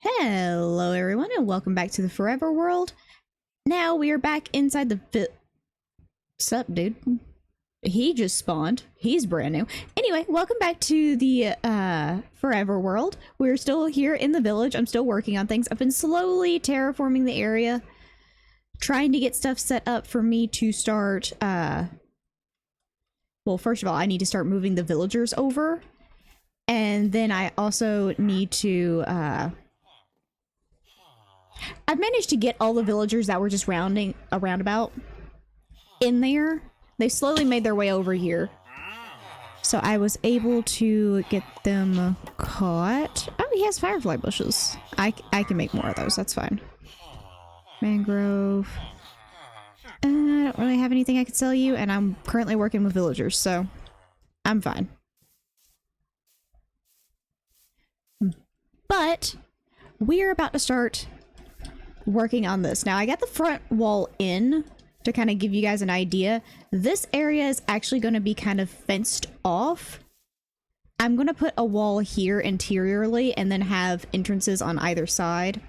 Hello everyone and welcome back to the Forever World. Now we are back inside the Sup, dude? He just spawned. He's brand new. Anyway, welcome back to the Forever World. We're still here in the village. I'm still working on things. I've been slowly terraforming the area, trying to get stuff set up for me to start well, first of all, I need to start moving the villagers over. And then I also need to I've managed to get all the villagers that were just rounding a roundabout in there. They slowly made their way over here. So I was able to get them caught. Oh, he has firefly bushes. I can make more of those. That's fine. Mangrove. I don't really have anything I could sell you, and I'm currently working with villagers, so I'm fine. But we're about to start working on this. Now, I got the front wall in to kind of give you guys an idea. This area is actually going to be kind of fenced off. I'm going to put a wall here interiorly and then have entrances on either side.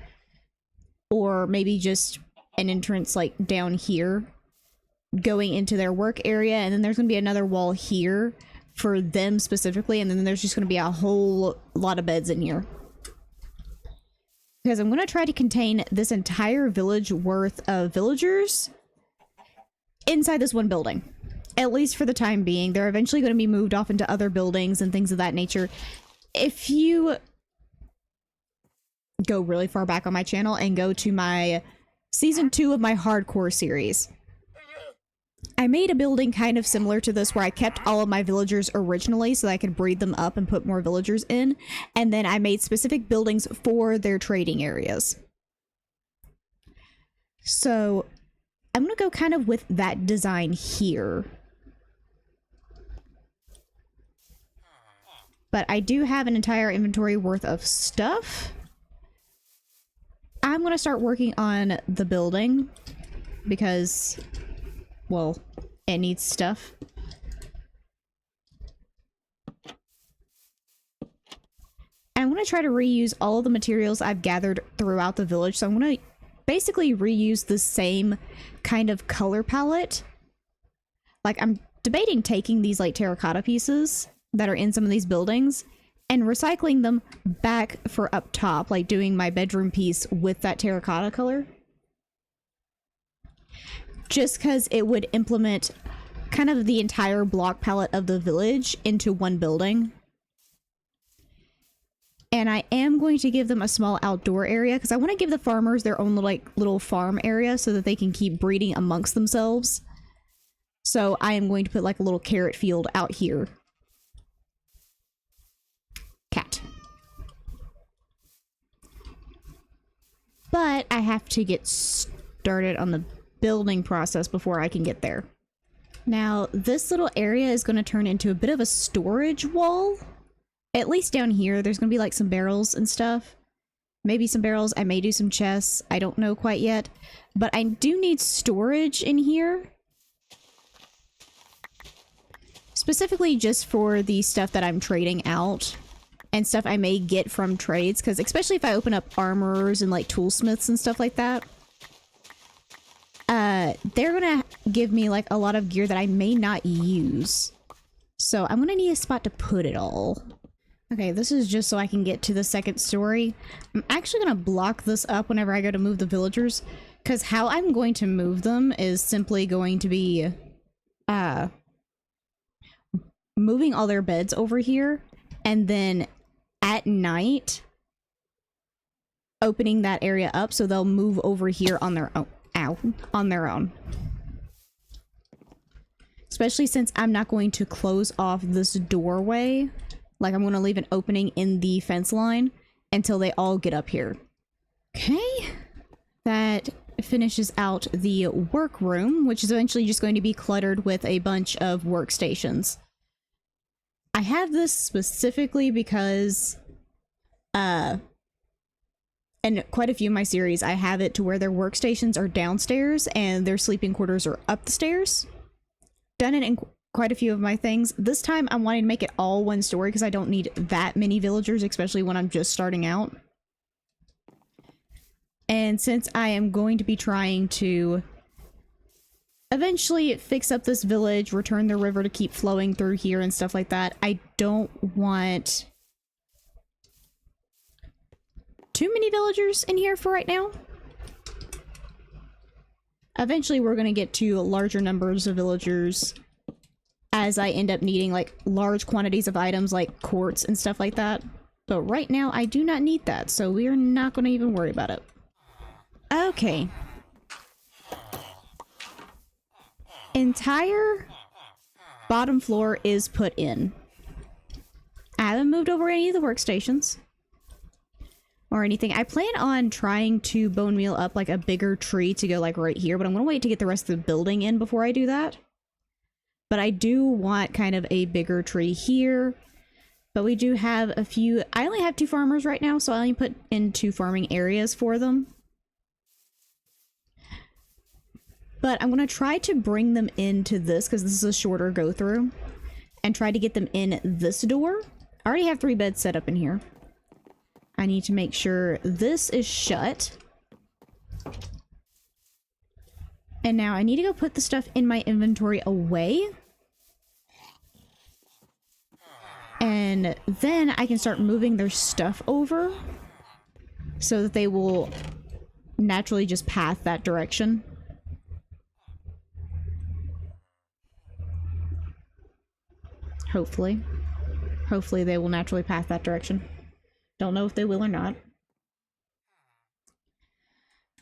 Or maybe just an entrance like down here going into their work area. And then there's going to be another wall here for them specifically. And then there's just going to be a whole lot of beds in here. Because I'm going to try to contain this entire village worth of villagers inside this one building. At least for the time being. They're eventually going to be moved off into other buildings and things of that nature. If you go really far back on my channel and go to my season 2 of my hardcore series, I made a building kind of similar to this where I kept all of my villagers originally so that I could breed them up and put more villagers in. And then I made specific buildings for their trading areas. So I'm going to go kind of with that design here. But I do have an entire inventory worth of stuff. I'm going to start working on the building because, well, it needs stuff. I'm going to try to reuse all of the materials I've gathered throughout the village. So I'm going to basically reuse the same kind of color palette. Like, I'm debating taking these like terracotta pieces that are in some of these buildings and recycling them back for up top, like doing my bedroom piece with that terracotta color. Just because it would implement kind of the entire block palette of the village into one building. And I am going to give them a small outdoor area because I want to give the farmers their own little farm area so that they can keep breeding amongst themselves. So I am going to put like a little carrot field out here. Cat. But I have to get started on the building process before I can get there. Now, this little area is going to turn into a bit of a storage wall. At least down here, there's going to be like some barrels and stuff. Maybe some barrels. I may do some chests. I don't know quite yet. But I do need storage in here. Specifically just for the stuff that I'm trading out. And stuff I may get from trades. Because especially if I open up armorers and like toolsmiths and stuff like that. They're gonna give me like a lot of gear that I may not use. So I'm gonna need a spot to put it all. Okay, this is just so I can get to the second story. I'm actually gonna block this up whenever I go to move the villagers, because how I'm going to move them is simply going to be moving all their beds over here, and then at night opening that area up so they'll move over here on their own. On their own. Especially since I'm not going to close off this doorway. Like, I'm going to leave an opening in the fence line until they all get up here. Okay. That finishes out the workroom, which is eventually just going to be cluttered with a bunch of workstations. I have this specifically because in quite a few of my series, I have it to where their workstations are downstairs and their sleeping quarters are up the stairs. Done it in quite a few of my things. This time I'm wanting to make it all one story because I don't need that many villagers, especially when I'm just starting out. And since I am going to be trying to eventually fix up this village, return the river to keep flowing through here and stuff like that, I don't want too many villagers in here for right now. Eventually we're going to get to larger numbers of villagers as I end up needing like large quantities of items like quartz and stuff like that. But right now I do not need that, so we are not going to even worry about it. Okay. Entire bottom floor is put in. I haven't moved over any of the workstations or anything. I plan on trying to bone meal up like a bigger tree to go like right here, but I'm gonna wait to get the rest of the building in before I do that. But I do want kind of a bigger tree here. But we do have a few. I only have 2 farmers right now, so I only put in 2 farming areas for them. But I'm gonna try to bring them into this because this is a shorter go through, and try to get them in this door. I already have 3 beds set up in here. I need to make sure this is shut. And now I need to go put the stuff in my inventory away. And then I can start moving their stuff over so that they will naturally just path that direction. Hopefully. Hopefully they will naturally path that direction. Don't know if they will or not.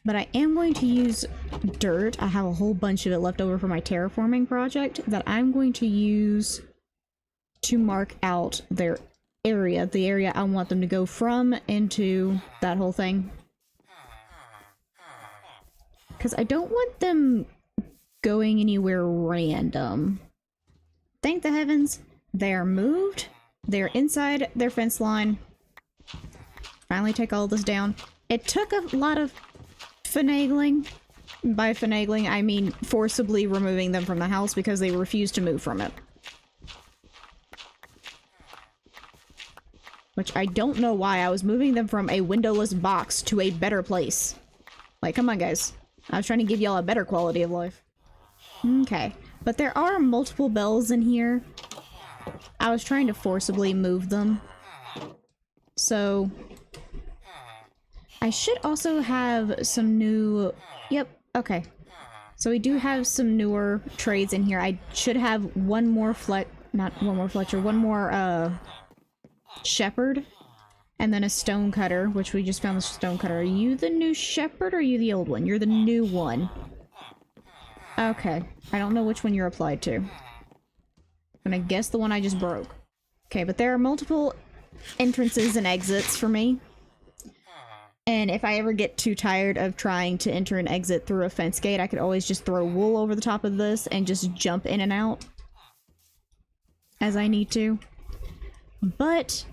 But I am going to use dirt. I have a whole bunch of it left over for my terraforming project that I'm going to use to mark out their area. The area I want them to go from into that whole thing. Because I don't want them going anywhere random. Thank the heavens. They are moved. They're inside their fence line. Finally take all this down. It took a lot of finagling. By finagling, I mean forcibly removing them from the house because they refused to move from it. Which I don't know why. I was moving them from a windowless box to a better place. Like, come on, guys. I was trying to give y'all a better quality of life. Okay. But there are multiple bells in here. I was trying to forcibly move them. So I should also have some new... Yep, okay. So we do have some newer trades in here. I should have one more not one more Fletcher, one more shepherd, and then a stone cutter, which we just found the stone cutter. Are you the new shepherd or are you the old one? You're the new one. Okay. I don't know which one you're applied to. I'm gonna guess the one I just broke. Okay, but there are multiple entrances and exits for me. And if I ever get too tired of trying to enter and exit through a fence gate, I could always just throw wool over the top of this and just jump in and out as I need to. But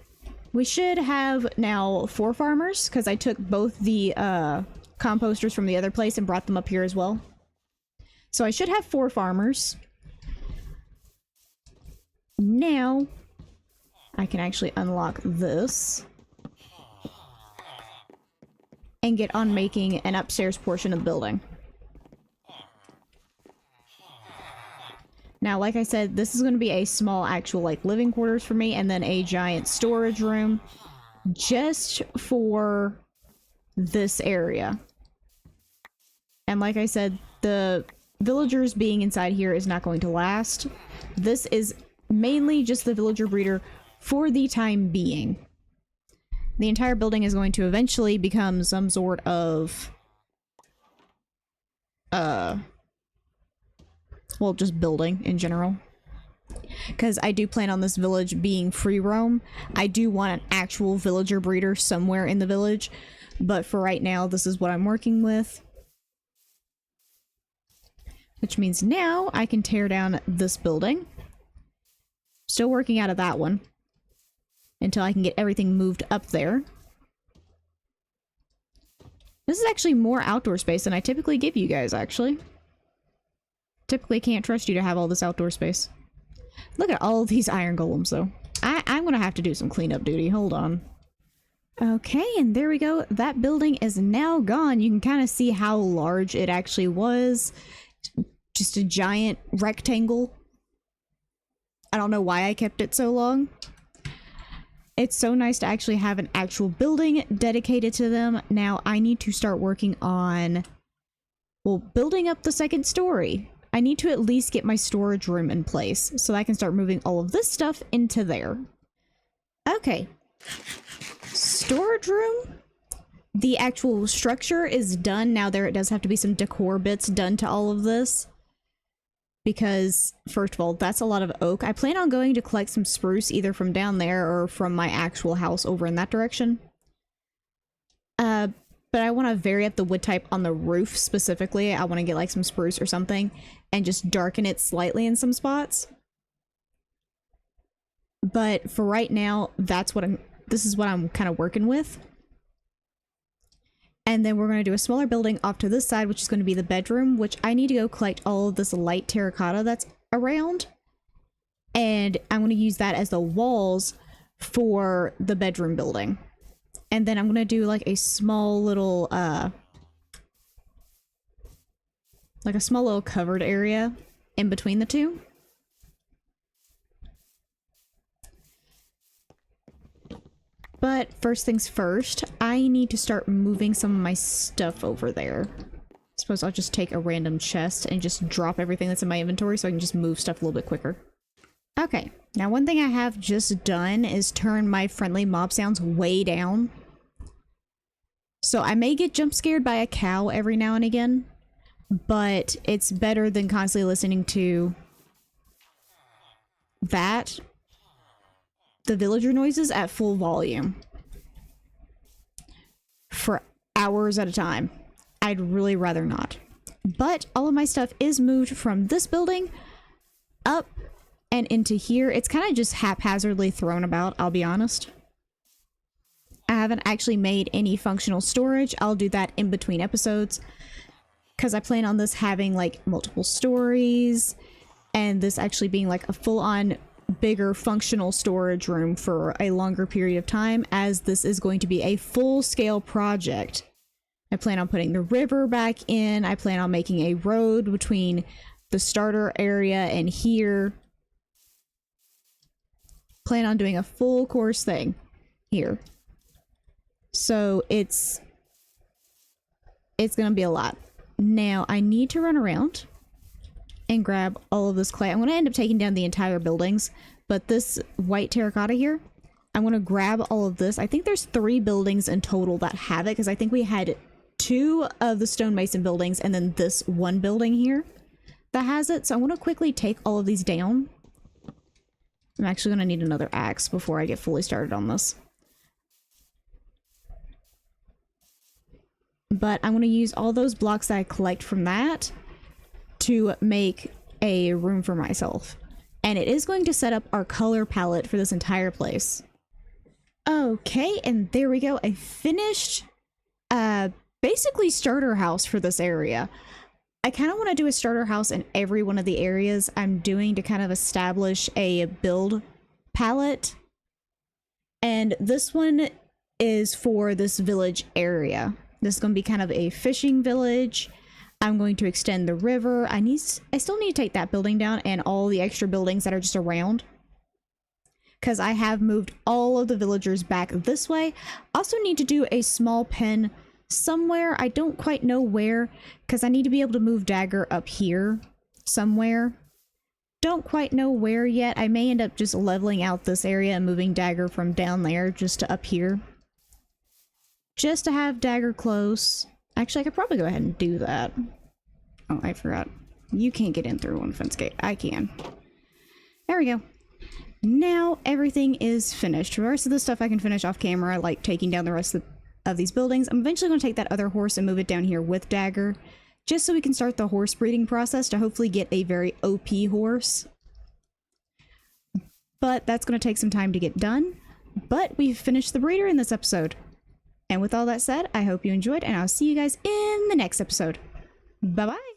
we should have now 4 farmers, because I took both the composters from the other place and brought them up here as well. So I should have 4 farmers. Now, I can actually unlock this and get on making an upstairs portion of the building. Now, like I said, this is going to be a small actual like living quarters for me, and then a giant storage room just for this area. And like I said, the villagers being inside here is not going to last. This is mainly just the villager breeder for the time being. The entire building is going to eventually become some sort of well, just building in general. Because I do plan on this village being free roam. I do want an actual villager breeder somewhere in the village, but for right now, this is what I'm working with. Which means now I can tear down this building. Still working out of that one until I can get everything moved up there. This is actually more outdoor space than I typically give you guys, actually. Typically can't trust you to have all this outdoor space. Look at all of these iron golems, though. I'm gonna have to do some cleanup duty. Hold on. Okay, and there we go. That building is now gone. You can kind of see how large it actually was. Just a giant rectangle. I don't know why I kept it so long. It's so nice to actually have an actual building dedicated to them. Now I need to start working on, well, building up the second story. I need to at least get my storage room in place so I can start moving all of this stuff into there. Okay. Storage room. The actual structure is done. Now there it does have to be some decor bits done to all of this. Because, first of all, that's a lot of oak. I plan on going to collect some spruce either from down there or from my actual house over in that direction. But I want to vary up the wood type on the roof specifically. I want to get like some spruce or something and just darken it slightly in some spots. But for right now, this is what I'm kind of working with. And then we're going to do a smaller building off to this side, which is going to be the bedroom, which I need to go collect all of this light terracotta that's around. And I'm going to use that as the walls for the bedroom building. And then I'm going to do like a small little, covered area in between the two. But first things first, I need to start moving some of my stuff over there. I suppose I'll just take a random chest and just drop everything that's in my inventory so I can just move stuff a little bit quicker. Okay, now one thing I have just done is turn my friendly mob sounds way down. So I may get jump scared by a cow every now and again, but it's better than constantly listening to that. The villager noises at full volume for hours at a time. I'd really rather not. But all of my stuff is moved from this building up and into here. It's kind of just haphazardly thrown about, I'll be honest. I haven't actually made any functional storage. I'll do that in between episodes because I plan on this having like multiple stories and this actually being like a full-on bigger functional storage room for a longer period of time, as this is going to be a full-scale project. I plan on putting the river back in. I plan on making a road between the starter area and here. Plan on doing a full course thing here. So it's gonna be a lot. Now I need to run around and grab all of this clay. I'm going to end up taking down the entire buildings, but this white terracotta here, I'm going to grab all of this. I think there's 3 buildings in total that have it, because I think we had 2 of the stonemason buildings and then this one building here that has it. So I'm going to quickly take all of these down. I'm actually going to need another axe before I get fully started on this. But I'm going to use all those blocks that I collect from that to make a room for myself. And it is going to set up our color palette for this entire place. Okay, and there we go. I finished basically starter house for this area. I kind of want to do a starter house in every one of the areas I'm doing to kind of establish a build palette. And this one is for this village area. This is going to be kind of a fishing village. I'm going to extend the river. I still need to take that building down and all the extra buildings that are just around, because I have moved all of the villagers back this way. Also need to do a small pen somewhere. I don't quite know where, because I need to be able to move Dagger up here somewhere. Don't quite know where yet. I may end up just leveling out this area and moving Dagger from down there just to up here, just to have Dagger close. Actually, I could probably go ahead and do that. Oh, I forgot. You can't get in through one fence gate. I can. There we go. Now everything is finished. The rest of the stuff I can finish off camera, like taking down the rest of these buildings. I'm eventually going to take that other horse and move it down here with Dagger, just so we can start the horse breeding process to hopefully get a very OP horse. But that's going to take some time to get done. But we've finished the breeder in this episode. And with all that said, I hope you enjoyed, and I'll see you guys in the next episode. Bye-bye!